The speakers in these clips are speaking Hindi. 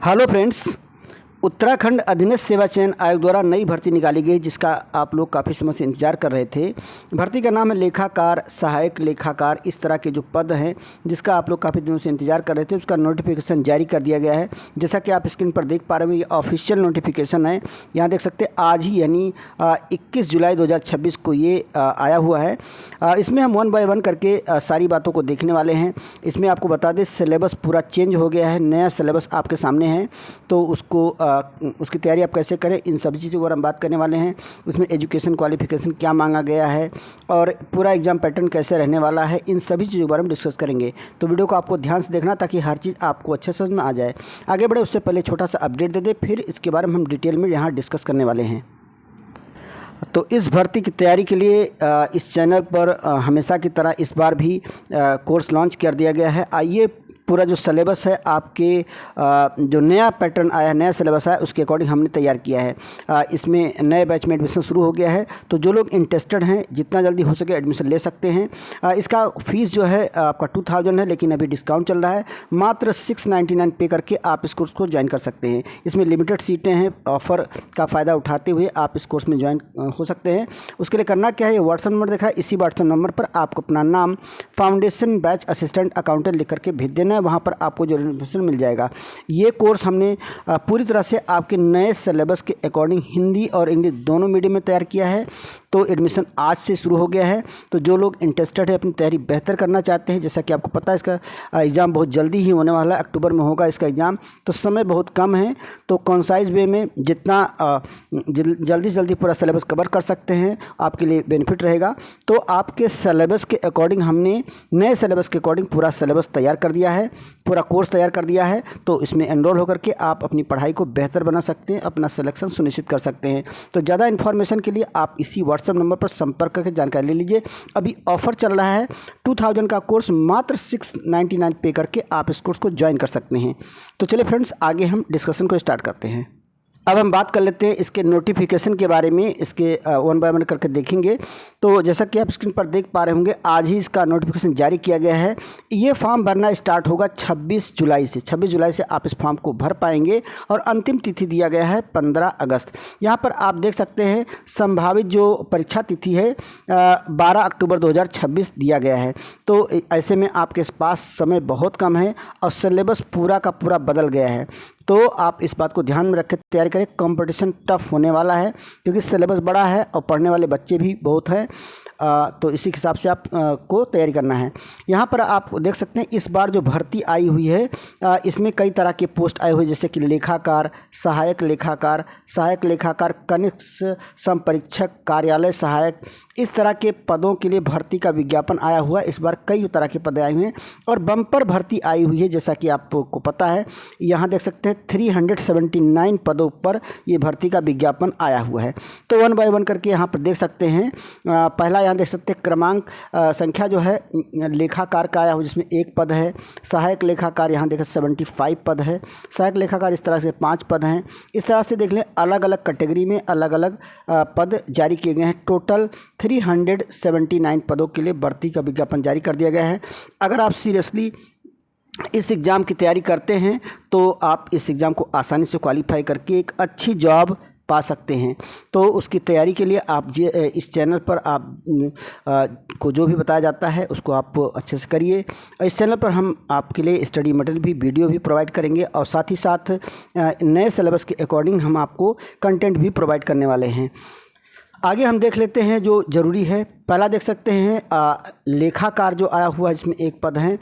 Hello friends. उत्तराखंड अधीनस्थ सेवा चयन आयोग द्वारा नई भर्ती निकाली गई, जिसका आप लोग काफ़ी समय से इंतजार कर रहे थे। भर्ती का नाम है लेखाकार, सहायक लेखाकार, इस तरह के जो पद हैं जिसका आप लोग काफ़ी दिनों से इंतजार कर रहे थे, उसका नोटिफिकेशन जारी कर दिया गया है। जैसा कि आप स्क्रीन पर देख पा रहे हैं, ये ऑफिशियल नोटिफिकेशन है। यहाँ देख सकते हैं आज ही यानी 21 जुलाई 2026 को ये आया हुआ है। इसमें हम 1 बाय 1 करके सारी बातों को देखने वाले हैं। इसमें आपको बता दें, सिलेबस पूरा चेंज हो गया है, नया सिलेबस आपके सामने है, तो उसकी तैयारी आप कैसे करें, इन सभी चीज़ों पर हम बात करने वाले हैं। उसमें एजुकेशन क्वालिफिकेशन क्या मांगा गया है और पूरा एग्ज़ाम पैटर्न कैसे रहने वाला है, इन सभी चीज़ों पर हम डिस्कस करेंगे। तो वीडियो को आपको ध्यान से देखना ताकि हर चीज़ आपको अच्छे समझ में आ जाए। आगे बढ़े उससे पहले छोटा सा अपडेट दे दे, फिर इसके बारे में हम डिटेल में यहाँ डिस्कस करने वाले हैं। तो इस भर्ती की तैयारी के लिए इस चैनल पर हमेशा की तरह इस बार भी कोर्स लॉन्च कर दिया गया है। आइए पूरा जो सिलेबस है आपके जो नया पैटर्न आया है, नया सिलेबस आया, उसके अकॉर्डिंग हमने तैयार किया है। इसमें नए बैच में एडमिशन शुरू हो गया है, तो जो लोग इंटरेस्टेड हैं जितना जल्दी हो सके एडमिशन ले सकते हैं। इसका फ़ीस जो है आपका 2000 है, लेकिन अभी डिस्काउंट चल रहा है। मात्र 699 पे करके आप इस कोर्स को ज्वाइन कर सकते हैं। इसमें लिमिटेड सीटें हैं, ऑफ़र का फ़ायदा उठाते हुए आप इस कोर्स में ज्वाइन हो सकते हैं। उसके लिए करना क्या है, ये व्हाट्सअप नंबर दिख रहा है, इसी व्हाट्सअप नंबर पर आपको अपना नाम फाउंडेशन बैच असिस्टेंट अकाउंटेंट लिख करके भेज देना है, वहाँ पर आपको जो इन्फॉर्मेशन मिल जाएगा। ये कोर्स हमने पूरी तरह से आपके नए सिलेबस के अकॉर्डिंग हिंदी और इंग्लिश दोनों मीडियम में तैयार किया है। तो एडमिशन आज से शुरू हो गया है। तो जो लोग इंटरेस्टेड है, अपनी तैयारी बेहतर करना चाहते हैं, जैसा कि आपको पता है इसका एग्ज़ाम बहुत जल्दी ही होने वाला है, अक्टूबर में होगा इसका एग्ज़ाम, तो समय बहुत कम है। तो कॉन्साइज वे में जितना जल्दी से जल्दी पूरा सिलेबस कवर कर सकते हैं आपके लिए बेनिफिट रहेगा। तो आपके सिलेबस के अकॉर्डिंग हमने नए सिलेबस के अकॉर्डिंग पूरा सिलेबस तैयार कर दिया है, पूरा कोर्स तैयार कर दिया है। तो इसमें एनरोल होकर के आप अपनी पढ़ाई को बेहतर बना सकते हैं, अपना सिलेक्शन सुनिश्चित कर सकते हैं। तो ज़्यादा इन्फॉर्मेशन के लिए आप इसी व्हाट्सएप नंबर पर संपर्क करके जानकारी ले लीजिए। अभी ऑफर चल रहा है, 2000 का कोर्स मात्र 699 पे करके आप इस कोर्स को ज्वाइन कर सकते हैं। तो चलिए फ्रेंड्स, आगे हम डिस्कशन को स्टार्ट करते हैं। अब हम बात कर लेते हैं इसके नोटिफिकेशन के बारे में। इसके 1 बाय 1 करके देखेंगे। तो जैसा कि आप स्क्रीन पर देख पा रहे होंगे, आज ही इसका नोटिफिकेशन जारी किया गया है। ये फॉर्म भरना स्टार्ट होगा 26 जुलाई से। 26 जुलाई से आप इस फॉर्म को भर पाएंगे और अंतिम तिथि दिया गया है 15 अगस्त। यहाँ पर आप देख सकते हैं संभावित जो परीक्षा तिथि है 12 अक्टूबर 2026 दिया गया है। तो ऐसे में आपके पास समय बहुत कम है और सिलेबस पूरा का पूरा बदल गया है। तो आप इस बात को ध्यान में रख के तैयारी करें। कंपटीशन टफ होने वाला है क्योंकि सिलेबस बड़ा है और पढ़ने वाले बच्चे भी बहुत हैं। तो इसी हिसाब से आप को तैयारी करना है। यहाँ पर आप देख सकते हैं इस बार जो भर्ती आई हुई है, इसमें कई तरह के पोस्ट आए हुए, जैसे कि लेखाकार, सहायक लेखाकार, कनिष्ठ संपरीक्षक, कार्यालय सहायक, इस तरह के पदों के लिए भर्ती का विज्ञापन आया हुआ है। इस बार कई तरह के पद आए हुए हैं और बम्पर भर्ती आई हुई है, जैसा कि आपको पता है। यहाँ देख सकते हैं 379 पदों पर ये भर्ती का विज्ञापन आया हुआ है। तो 1 बाय 1 करके यहाँ पर देख सकते हैं। पहला यहाँ देख सकते हैं क्रमांक संख्या जो है लेखाकार का आया हुआ, जिसमें 1 पद है। सहायक लेखाकार यहाँ देखें 75 पद है। सहायक लेखाकार इस तरह से 5 पद हैं। इस तरह से देख लें, अलग अलग कैटेगरी में अलग अलग पद जारी किए गए हैं। टोटल 379 पदों के लिए भर्ती का विज्ञापन जारी कर दिया गया है। अगर आप सीरियसली इस एग्ज़ाम की तैयारी करते हैं तो आप इस एग्ज़ाम को आसानी से क्वालिफाई करके एक अच्छी जॉब पा सकते हैं। तो उसकी तैयारी के लिए आप इस चैनल पर आप को जो भी बताया जाता है उसको आप अच्छे से करिए। इस चैनल पर हम आपके लिए स्टडी मटेरियल भी, वीडियो भी प्रोवाइड करेंगे और साथ ही साथ नए सिलेबस के अकॉर्डिंग हम आपको कंटेंट भी प्रोवाइड करने वाले हैं। आगे हम देख लेते हैं जो ज़रूरी है। पहला देख सकते हैं लेखाकार जो आया हुआ है, जिसमें 1 पद है।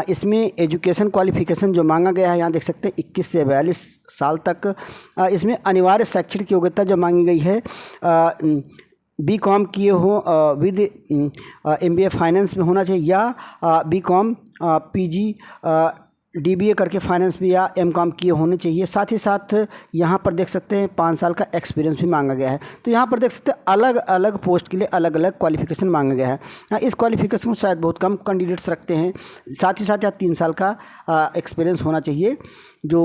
इसमें एजुकेशन क्वालिफिकेशन जो मांगा गया है, यहाँ देख सकते हैं 21 से 42 साल तक। इसमें अनिवार्य शैक्षणिक योग्यता जो मांगी गई है, BCom किए हो विद MBA फाइनेंस में होना चाहिए, या BCom PG DBA करके फाइनेंस में, या MCom किए होने चाहिए। साथ ही साथ यहाँ पर देख सकते हैं 5 साल का एक्सपीरियंस भी मांगा गया है। तो यहाँ पर देख सकते हैं अलग अलग पोस्ट के लिए अलग अलग क्वालिफिकेशन मांगा गया है। इस क्वालिफिकेशन को शायद बहुत कम कैंडिडेट्स रखते हैं। साथ ही साथ यहाँ 3 साल का एक्सपीरियंस होना चाहिए जो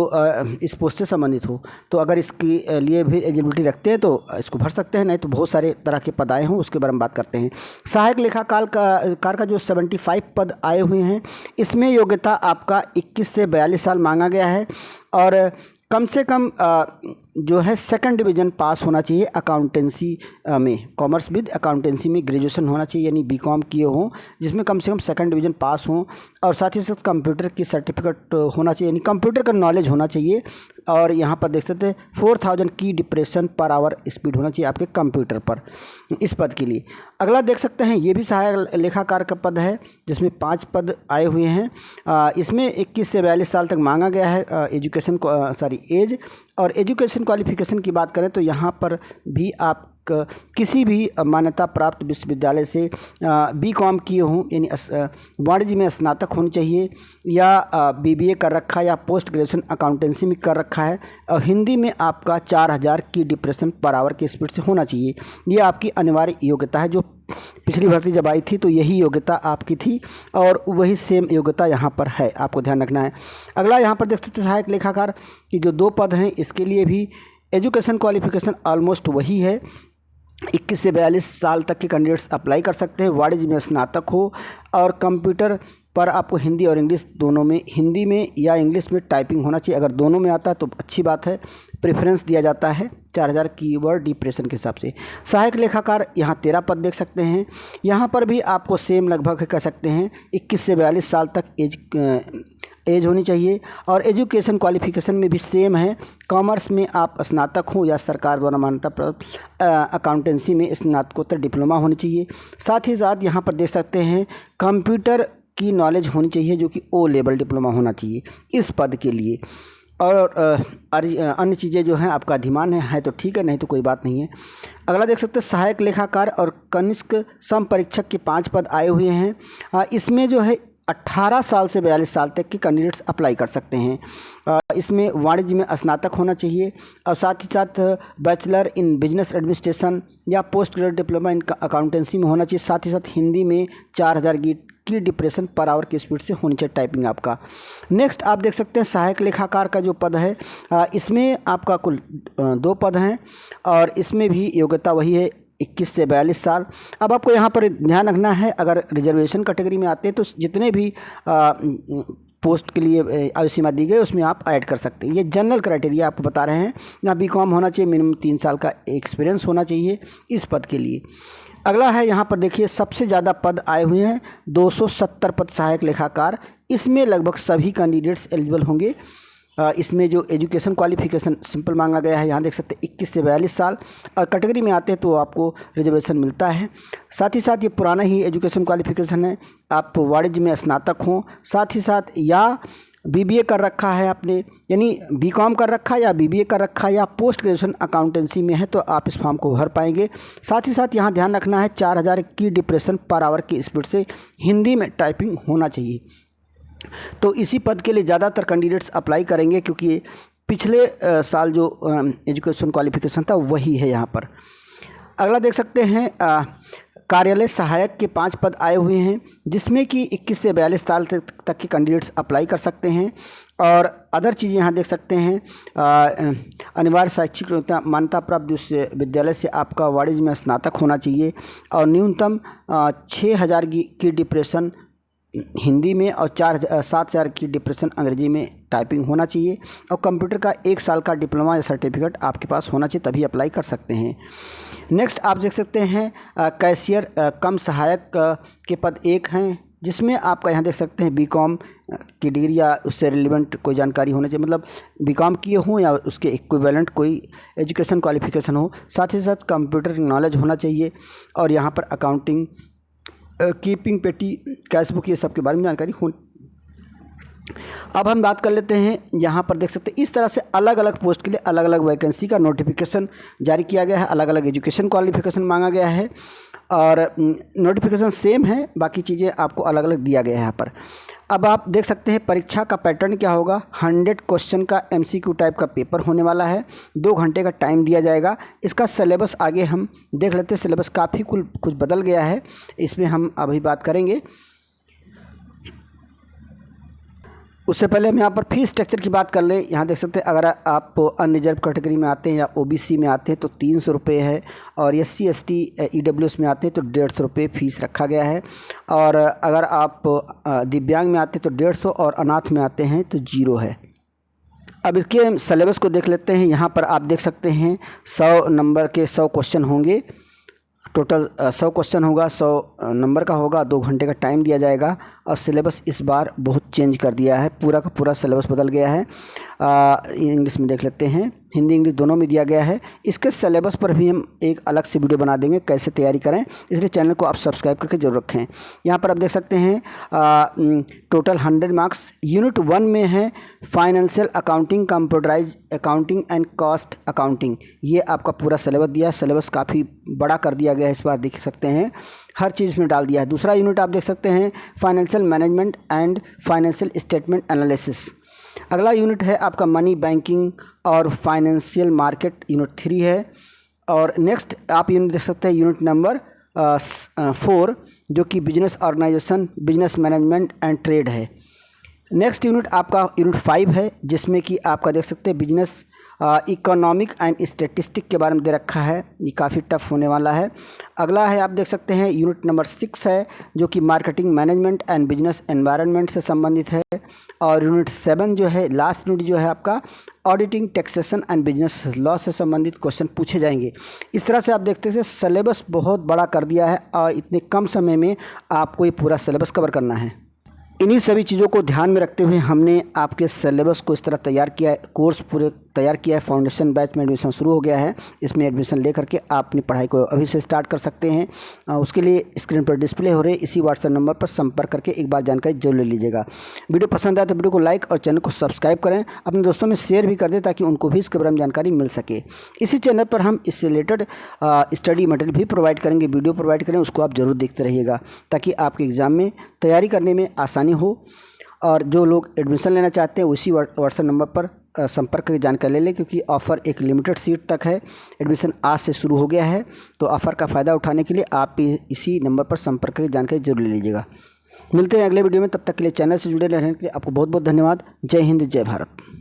इस पोस्ट से संबंधित हो। तो अगर इसके लिए भी एलिजिबिलिटी रखते हैं तो इसको भर सकते हैं, नहीं तो बहुत सारे तरह के पद आए हों उसके बारे में बात करते हैं। सहायक लेखाकार का जो 75 पद आए हुए हैं, इसमें योग्यता आपका 21 से 42 साल मांगा गया है और कम से कम जो है सेकंड डिवीज़न पास होना चाहिए अकाउंटेंसी में, कॉमर्स विद अकाउंटेंसी में ग्रेजुएशन होना चाहिए, यानी बीकॉम किए हों जिसमें कम से कम सेकंड डिवीज़न पास हों, और साथ ही साथ कंप्यूटर की सर्टिफिकेट होना चाहिए, यानी कंप्यूटर का नॉलेज होना चाहिए। और यहाँ पर देख सकते हैं 4000 की डिप्रेशन पर आवर स्पीड होना चाहिए आपके कंप्यूटर पर इस पद के लिए। अगला देख सकते हैं, ये भी सहायक लेखाकार का पद है जिसमें 5 पद आए हुए हैं। इसमें 21 से 42 साल तक मांगा गया है एजुकेशन को एज। और एजुकेशन क्वालिफिकेशन की बात करें तो यहाँ पर भी आप किसी भी मान्यता प्राप्त विश्वविद्यालय से बीकॉम किए हों, यानी वाणिज्य में स्नातक होनी चाहिए, या बीबीए कर रखा है, या पोस्ट ग्रेजुएशन अकाउंटेंसी में कर रखा है, और हिंदी में आपका 4000 की डिप्रेशन पर आवर की स्पीड से होना चाहिए। ये आपकी अनिवार्य योग्यता है, जो पिछली भर्ती जब आई थी तो यही योग्यता आपकी थी और वही सेम योग्यता यहाँ पर है, आपको ध्यान रखना है। अगला यहाँ पर देख सकते हैं सहायक लेखाकार की जो 2 पद हैं, इसके लिए भी एजुकेशन क्वालिफिकेशन ऑलमोस्ट वही है। 21 से 42 साल तक के कैंडिडेट्स अप्लाई कर सकते हैं, वाणिज्य में स्नातक हो, और कंप्यूटर पर आपको हिंदी और इंग्लिश दोनों में, हिंदी में या इंग्लिश में टाइपिंग होना चाहिए। अगर दोनों में आता है तो अच्छी बात है, प्रेफरेंस दिया जाता है 4000 कीवर्ड डिप्रेशन के हिसाब से। सहायक लेखाकार यहाँ 13 पद देख सकते हैं। यहाँ पर भी आपको सेम लगभग कह सकते हैं 21 से 42 साल तक एज होनी चाहिए, और एजुकेशन क्वालिफिकेशन में भी सेम है। कॉमर्स में आप स्नातक हो या सरकार द्वारा मान्यता प्राप्त अकाउंटेंसी में स्नातकोत्तर डिप्लोमा होनी चाहिए। साथ ही साथ यहाँ पर देख सकते हैं कंप्यूटर की नॉलेज होनी चाहिए, जो कि O लेवल डिप्लोमा होना चाहिए इस पद के लिए। और अन्य चीज़ें जो हैं आपका अधिमान है तो ठीक है, नहीं तो कोई बात नहीं है। अगला देख सकते हैं सहायक लेखाकार और कनिष्ठ सम परीक्षक के 5 पद आए हुए हैं। इसमें जो है 18 साल से 42 साल तक के कैंडिडेट्स अप्लाई कर सकते हैं। इसमें वाणिज्य में स्नातक होना चाहिए, और साथ ही साथ बैचलर इन बिजनेस एडमिनिस्ट्रेशन या post graduate diploma in accountancy में होना चाहिए। साथ ही साथ हिंदी में 4000 की डिप्रेशन पर आवर की स्पीड से होनी चाहिए टाइपिंग आपका। नेक्स्ट आप देख सकते हैं सहायक लेखाकार का जो पद है, इसमें आपका कुल 2 पद हैं, और इसमें भी योग्यता वही है 21 से 42 साल। अब आपको यहाँ पर ध्यान रखना है, अगर रिजर्वेशन कैटेगरी में आते हैं तो जितने भी पोस्ट के लिए आयु सीमा दी गई उसमें आप ऐड कर सकते हैं। ये जनरल क्राइटेरिया आपको बता रहे हैं। यहाँ बीकॉम होना चाहिए, मिनिमम 3 साल का एक्सपीरियंस होना चाहिए इस पद के लिए। अगला है यहाँ पर देखिए सबसे ज़्यादा पद आए हुए हैं 270 पद सहायक लेखाकार। इसमें लगभग सभी कैंडिडेट्स एलिजिबल होंगे। इसमें जो एजुकेशन क्वालिफिकेशन सिंपल मांगा गया है, यहाँ देख सकते हैं 21 से 42 साल, और कैटेगरी में आते हैं तो आपको रिजर्वेशन मिलता है। साथ ही साथ ये पुराना ही एजुकेशन क्वालिफिकेशन है, आप वाणिज्य में स्नातक हों, साथ ही साथ या बीबीए कर रखा है आपने, यानी बीकॉम कर रखा है या बीबीए कर रखा है, या पोस्ट ग्रेजुएशन अकाउंटेंसी में है तो आप इस फॉर्म को भर पाएंगे। साथ ही साथ यहाँ ध्यान रखना है 4000 की डिप्रेशन पर आवर की स्पीड से हिंदी में टाइपिंग होना चाहिए। तो इसी पद के लिए ज़्यादातर कैंडिडेट्स अप्लाई करेंगे, क्योंकि पिछले साल जो एजुकेशन क्वालिफिकेशन था वही है यहाँ पर। अगला देख सकते हैं कार्यालय सहायक के 5 पद आए हुए हैं, जिसमें कि 21 से 42 साल तक के कैंडिडेट्स अप्लाई कर सकते हैं। और अदर चीज़ें यहाँ देख सकते हैं अनिवार्य शैक्षिक मान्यता प्राप्त विश्वविद्यालय से आपका वाणिज्य में स्नातक होना चाहिए, और न्यूनतम 6000 की डिप्रेशन हिंदी में और 7000 की डिप्रेशन अंग्रेजी में टाइपिंग होना चाहिए, और कंप्यूटर का 1 साल का डिप्लोमा या सर्टिफिकेट आपके पास होना चाहिए, तभी अप्लाई कर सकते हैं। नेक्स्ट आप देख सकते हैं कैशियर कम सहायक के पद 1 हैं, जिसमें आपका यहाँ देख सकते हैं बीकॉम की डिग्री या उससे रिलेवेंट कोई जानकारी होनी चाहिए, मतलब बीकॉम किए हों या उसके इक्विवेलेंट कोई एजुकेशन क्वालिफिकेशन हो। साथ ही साथ कंप्यूटर नॉलेज होना चाहिए, और यहाँ पर अकाउंटिंग, कीपिंग पेटी, कैश बुक, ये सब के बारे में जानकारी हो। अब हम बात कर लेते हैं, यहाँ पर देख सकते हैं इस तरह से अलग अलग पोस्ट के लिए अलग अलग वैकेंसी का नोटिफिकेशन जारी किया गया है, अलग अलग एजुकेशन क्वालिफिकेशन मांगा गया है, और नोटिफिकेशन सेम है, बाकी चीज़ें आपको अलग अलग दिया गया है यहाँ पर। अब आप देख सकते हैं परीक्षा का पैटर्न क्या होगा। 100 क्वेश्चन का MCQ टाइप का पेपर होने वाला है, 2 घंटे का टाइम दिया जाएगा। इसका सिलेबस आगे हम देख लेते हैं, सिलेबस काफ़ी कुछ बदल गया है, इसमें हम अभी बात करेंगे। उससे पहले हम यहाँ पर फीस स्ट्रक्चर की बात कर लें। यहाँ देख सकते हैं अगर आप अनरिजर्व कैटेगरी में आते हैं या OBC में आते हैं तो 300 रुपये है, और SC ST EWS में आते हैं तो 150 रुपये फ़ीस रखा गया है, और अगर आप दिव्यांग में आते हैं तो 150, और अनाथ में आते हैं तो 0 है। अब इसके सिलेबस को देख लेते हैं। यहाँ पर आप देख सकते हैं 100 नंबर के 100 क्वेश्चन होंगे। टोटल 100 क्वेश्चन होगा, 100 नंबर का होगा, 2 घंटे का टाइम दिया जाएगा। और सिलेबस इस बार बहुत चेंज कर दिया है, पूरा का पूरा सिलेबस बदल गया है। इंग्लिश में देख लेते हैं, हिंदी इंग्लिश दोनों में दिया गया है। इसके सिलेबस पर भी हम एक अलग से वीडियो बना देंगे कैसे तैयारी करें, इसलिए चैनल को आप सब्सक्राइब करके जरूर रखें। यहाँ पर आप देख सकते हैं टोटल 100 मार्क्स यूनिट 1 में है financial accounting, computerise accounting and cost accounting. ये आपका पूरा सिलेबस दिया है। सिलेबस काफ़ी बड़ा कर दिया गया है इस बार, देख सकते हैं हर चीज़ में डाल दिया है। दूसरा यूनिट आप देख सकते हैं financial management and financial statement analysis. अगला यूनिट है आपका मनी बैंकिंग और फाइनेंशियल मार्केट, यूनिट 3 है। और नेक्स्ट आप यूनिट देख सकते हैं यूनिट नंबर 4 जो कि business organisation, business management and trade है। नेक्स्ट यूनिट आपका यूनिट 5 है जिसमें कि आपका देख सकते हैं बिजनेस इकोनॉमिक एंड स्टैटिस्टिक के बारे में दे रखा है। ये काफ़ी टफ होने वाला है। अगला है आप देख सकते हैं यूनिट नंबर 6 है जो कि marketing management and business environment से संबंधित है। और यूनिट 7 जो है लास्ट यूनिट जो है आपका auditing, taxation and business law से संबंधित क्वेश्चन पूछे जाएंगे। इस तरह से आप देखते हैं सिलेबस बहुत बड़ा कर दिया है और इतने कम समय में आपको ये पूरा सिलेबस कवर करना है। इन्हीं सभी चीज़ों को ध्यान में रखते हुए हमने आपके सिलेबस को इस तरह तैयार किया है। कोर्स पूरे तैयार किया है। फाउंडेशन बैच में एडमिशन शुरू हो गया है। इसमें एडमिशन लेकर के आप अपनी पढ़ाई को अभी से स्टार्ट कर सकते हैं। उसके लिए स्क्रीन पर डिस्प्ले हो रहे इसी व्हाट्सएप नंबर पर संपर्क करके एक बार जानकारी जरूर ले लीजिएगा। वीडियो पसंद आए तो वीडियो को लाइक और चैनल को सब्सक्राइब करें, अपने दोस्तों में शेयर भी कर दें ताकि उनको भी इसके बारे में जानकारी मिल सके। इसी चैनल पर हम इससे रिलेटेड स्टडी मटेरियल भी प्रोवाइड करेंगे, वीडियो प्रोवाइड करें, उसको आप जरूर देखते रहिएगा ताकि आपके एग्ज़ाम में तैयारी करने में आसानी हो। और जो लोग एडमिशन लेना चाहते हैं उसी व्हाट्सएप नंबर पर संपर्क करके जानकारी ले लें, क्योंकि ऑफ़र एक लिमिटेड सीट तक है। एडमिशन आज से शुरू हो गया है, तो ऑफ़र का फ़ायदा उठाने के लिए आप इसी नंबर पर संपर्क करके जानकारी जरूर ले लीजिएगा। मिलते हैं अगले वीडियो में, तब तक के लिए चैनल से जुड़े रहने के लिए आपको बहुत बहुत धन्यवाद। जय हिंद, जय भारत।